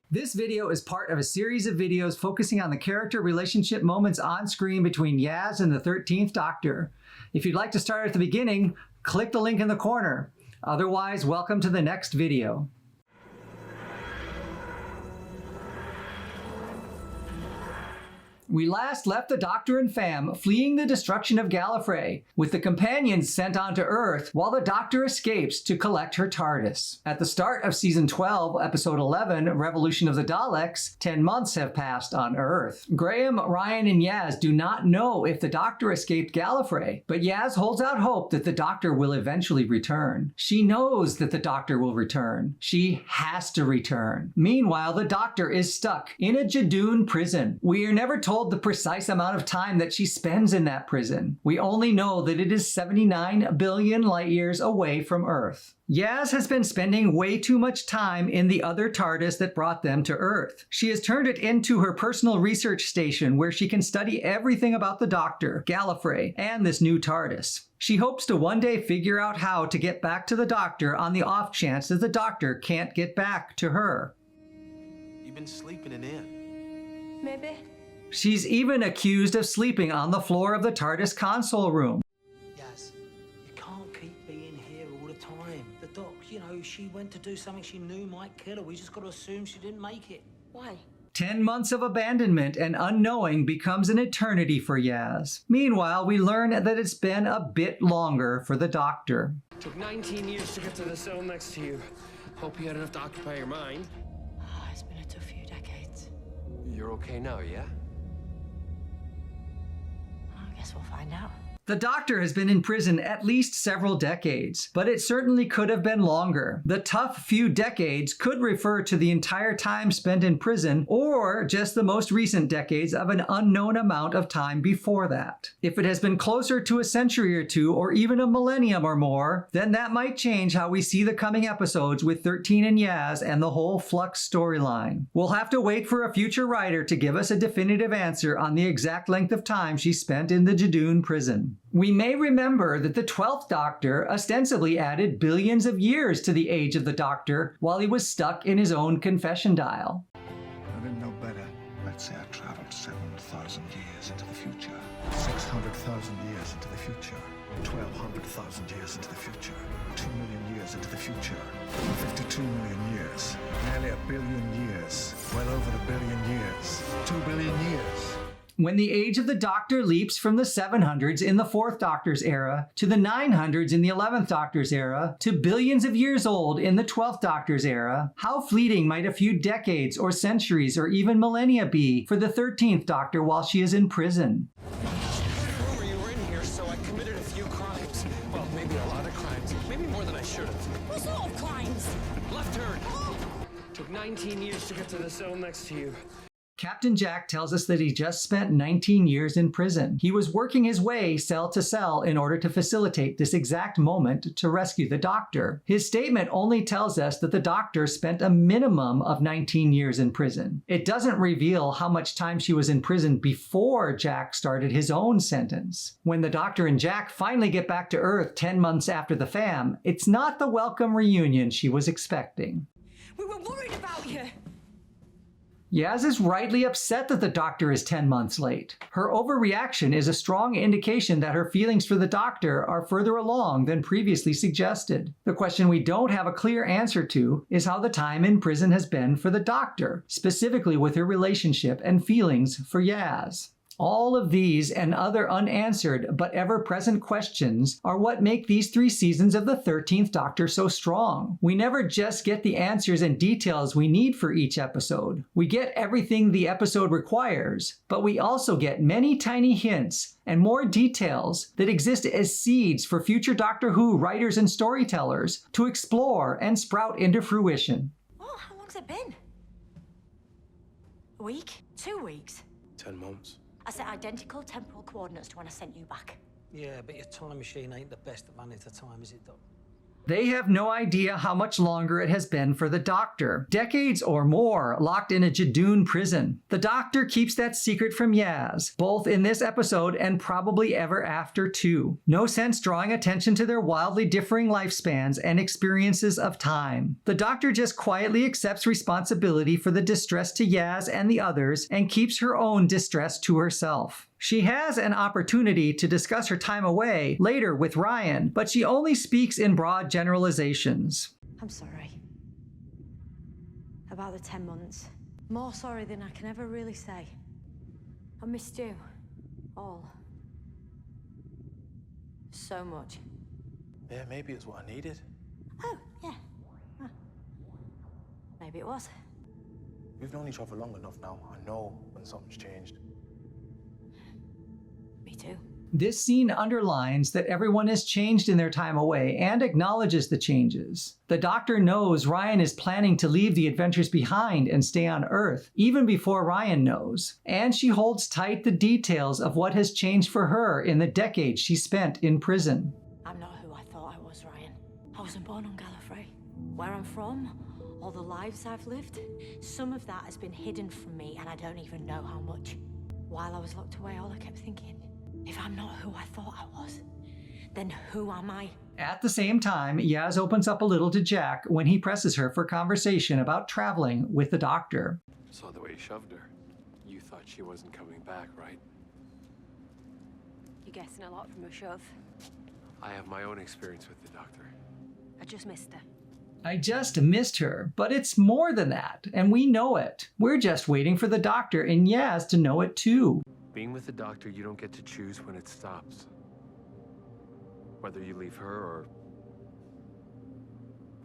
This video is part of a series of videos focusing on the character relationship moments on screen between Yaz and the 13th Doctor. If you'd like to start at the beginning, click the link in the corner. Otherwise, welcome to the next video. We last left the Doctor and fam fleeing the destruction of Gallifrey, with the companions sent onto Earth while the Doctor escapes to collect her TARDIS. At the start of Season 12, Episode 11, Revolution of the Daleks, 10 months have passed on Earth. Graham, Ryan, and Yaz do not know if the Doctor escaped Gallifrey, but Yaz holds out hope that the Doctor will eventually return. She knows that the Doctor will return. She has to return. Meanwhile, the Doctor is stuck in a Jadoon prison. We are never told the precise amount of time that she spends in that prison. We only know that it is 79 billion light years away from Earth. Yaz has been spending way too much time in the other TARDIS that brought them to Earth. She has turned it into her personal research station where she can study everything about the Doctor, Gallifrey, and this new TARDIS. She hopes to one day figure out how to get back to the Doctor on the off chance that the Doctor can't get back to her. You've been sleeping in here. Maybe. She's even accused of sleeping on the floor of the TARDIS console room. Yes, you can't keep being here all the time. The doc, you know, she went to do something she knew might kill her. We just got to assume she didn't make it. Why? 10 months of abandonment and unknowing becomes an eternity for Yaz. Meanwhile, we learn that it's been a bit longer for the Doctor. Took 19 years to get to the cell next to you. Hope you had enough to occupy your mind. Oh, it's been a tough few decades. You're okay now, yeah? I guess we'll find out. The Doctor has been in prison at least several decades, but it certainly could have been longer. The tough few decades could refer to the entire time spent in prison, or just the most recent decades of an unknown amount of time before that. If it has been closer to a century or two, or even a millennium or more, then that might change how we see the coming episodes with 13 and Yaz and the whole Flux storyline. We'll have to wait for a future writer to give us a definitive answer on the exact length of time she spent in the Jadoon prison. We may remember that the 12th Doctor ostensibly added billions of years to the age of the Doctor while he was stuck in his own confession dial. I didn't know better. Let's say I traveled 7,000 years into the future, 600,000 years into the future, 1,200,000 years into the future, 2 million years into the future, 52 million years, nearly a billion years, well over a billion years, 2 billion years. When the age of the Doctor leaps from the 700s in the 4th Doctor's era to the 900s in the 11th Doctor's era to billions of years old in the 12th Doctor's era, how fleeting might a few decades or centuries or even millennia be for the 13th Doctor while she is in prison? Rumor you were in here, so I committed a few crimes. Well, maybe a lot of crimes. Maybe more than I should have. What sort of crimes? Left turn. Took 19 years to get to the cell next to you. Captain Jack tells us that he just spent 19 years in prison. He was working his way cell to cell in order to facilitate this exact moment to rescue the Doctor. His statement only tells us that the Doctor spent a minimum of 19 years in prison. It doesn't reveal how much time she was in prison before Jack started his own sentence. When the Doctor and Jack finally get back to Earth 10 months after the fam, it's not the welcome reunion she was expecting. We were worried about you. Yaz is rightly upset that the Doctor is 10 months late. Her overreaction is a strong indication that her feelings for the Doctor are further along than previously suggested. The question we don't have a clear answer to is how the time in prison has been for the Doctor, specifically with her relationship and feelings for Yaz. All of these and other unanswered but ever-present questions are what make these 3 seasons of the 13th Doctor so strong. We never just get the answers and details we need for each episode. We get everything the episode requires, but we also get many tiny hints and more details that exist as seeds for future Doctor Who writers and storytellers to explore and sprout into fruition. Oh, how long's it been? A week? 2 weeks? 10 months. I set identical temporal coordinates to when I sent you back. Yeah, but your time machine ain't the best at running to time, is it, Doc? They have no idea how much longer it has been for the Doctor. Decades or more, locked in a Jadoon prison. The Doctor keeps that secret from Yaz, both in this episode and probably ever after too. No sense drawing attention to their wildly differing lifespans and experiences of time. The Doctor just quietly accepts responsibility for the distress to Yaz and the others and keeps her own distress to herself. She has an opportunity to discuss her time away later with Ryan, but she only speaks in broad generalizations. I'm sorry. About the 10 months. More sorry than I can ever really say. I missed you. All. So much. Yeah, maybe it's what I needed. Oh, yeah. Huh. Maybe it was. We've known each other long enough now. I know when something's changed. Me too. This scene underlines that everyone has changed in their time away and acknowledges the changes. The Doctor knows Ryan is planning to leave the adventures behind and stay on Earth, even before Ryan knows. And she holds tight the details of what has changed for her in the decades she spent in prison. I'm not who I thought I was, Ryan. I wasn't born on Gallifrey. Where I'm from, all the lives I've lived, some of that has been hidden from me and I don't even know how much. While I was locked away, all I kept thinking, if I'm not who I thought I was, then who am I? At the same time, Yaz opens up a little to Jack when he presses her for conversation about traveling with the Doctor. Saw the way you shoved her. You thought she wasn't coming back, right? You're guessing a lot from a shove. I have my own experience with the Doctor. I just missed her. I just missed her, but it's more than that, and we know it. We're just waiting for the Doctor and Yaz to know it too. Being with the Doctor, you don't get to choose when it stops. Whether you leave her or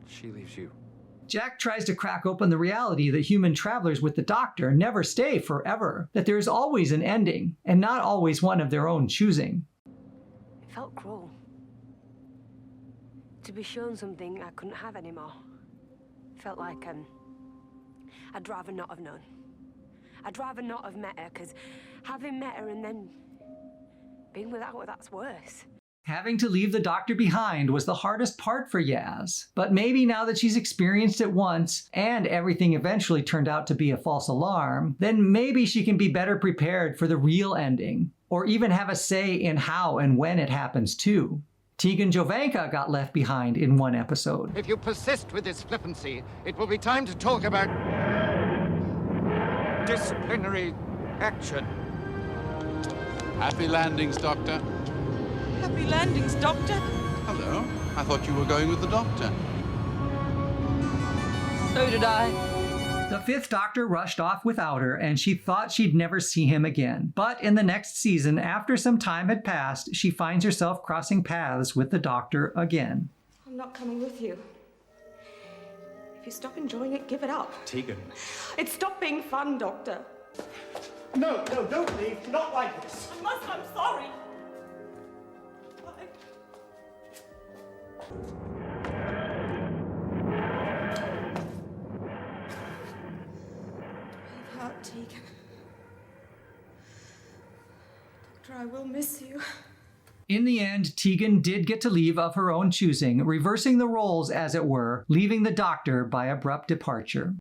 she leaves you. Jack tries to crack open the reality that human travelers with the Doctor never stay forever, that there is always an ending, and not always one of their own choosing. It felt cruel. To be shown something I couldn't have anymore. Felt like, I'd rather not have known. I'd rather not have met her, because having met her and then being without her, that's worse. Having to leave the Doctor behind was the hardest part for Yaz, but maybe now that she's experienced it once and everything eventually turned out to be a false alarm, then maybe she can be better prepared for the real ending, or even have a say in how and when it happens too. Tegan Jovanka got left behind in one episode. If you persist with this flippancy, it will be time to talk about disciplinary action. Happy landings, Doctor. Happy landings, Doctor. Hello. I thought you were going with the Doctor. So did I. The fifth Doctor rushed off without her, and she thought she'd never see him again. But in the next season, after some time had passed, she finds herself crossing paths with the Doctor again. I'm not coming with you. If you stop enjoying it, give it up. Tegan. It's stopped being fun, Doctor. No, don't leave. Not like this. I must, I'm sorry. Heart, Tegan. Doctor, I will miss you. In the end, Tegan did get to leave of her own choosing, reversing the roles as it were, leaving the Doctor by abrupt departure.